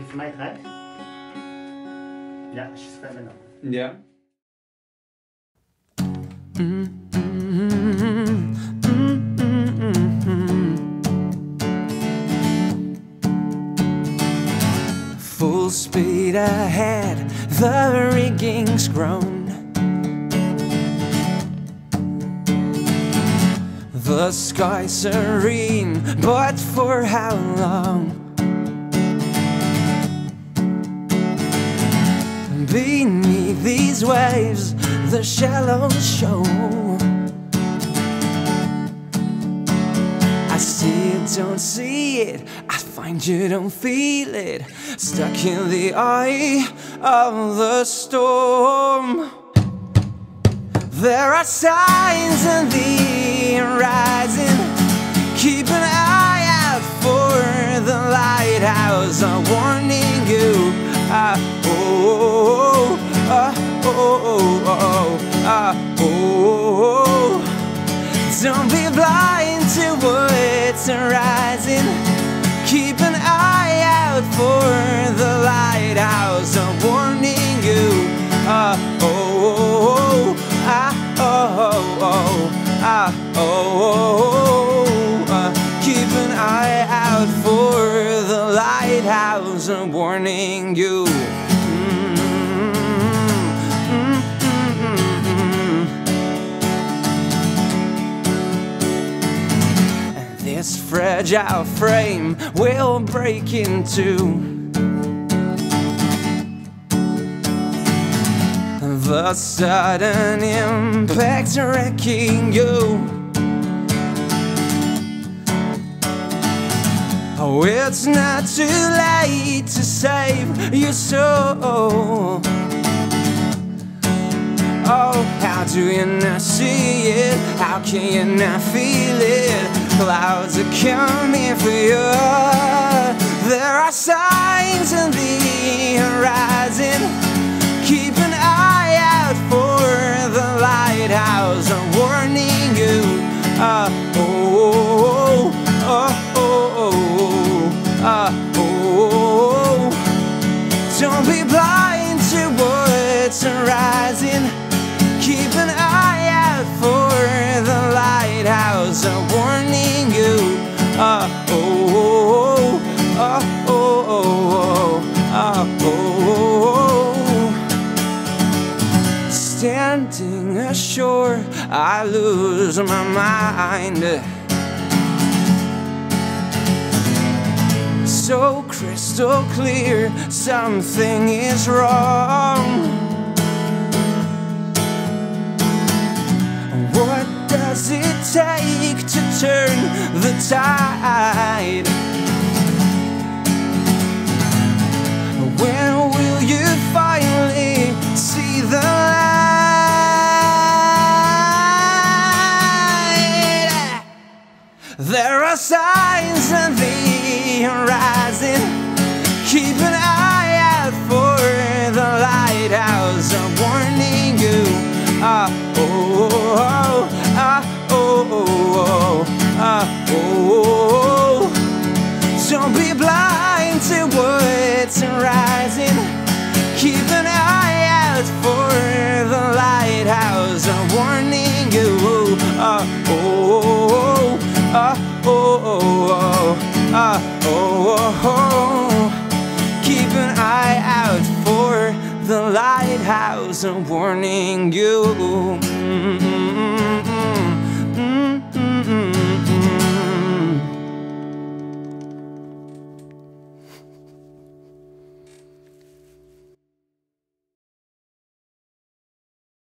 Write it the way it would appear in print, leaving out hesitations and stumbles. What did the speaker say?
voor mij het rijdt? Ja, als je zover bent dan. Ja. Full speed ahead, the rigging's grown. The sky's serene, but for how long? Beneath these waves, the shallows show. I see it, don't see it, I find you, don't feel it, stuck in the eye of the storm. There are signs in the horizon, keep an eye out for the lighthouse, I'm warning you. Don't be blind to what's arising, keep an eye out for the lighthouse, I'm warning you. Keep an eye out for the lighthouse, I'm warning you. This fragile frame will break in two. The sudden impact wrecking you. Oh, it's not too late to save your soul. Oh, how do you not see it? How can you not feel it? Clouds are coming for you. There are signs in the horizon, keep an eye out for the lighthouse, I'm warning you. Don't be blind to what's arising, keep an eye out for the lighthouse, I'm warning you. Standing ashore, I lose my mind. So crystal clear, something is wrong. What does it take to turn the tide? When will you finally see the light? There are signs in the horizon, keep an eye out for the lighthouse, I'm warning you. Don't be blind to what's arising, keep an eye out for the lighthouse, I'm warning you. Keep an eye out for the lighthouse, I'm warning you.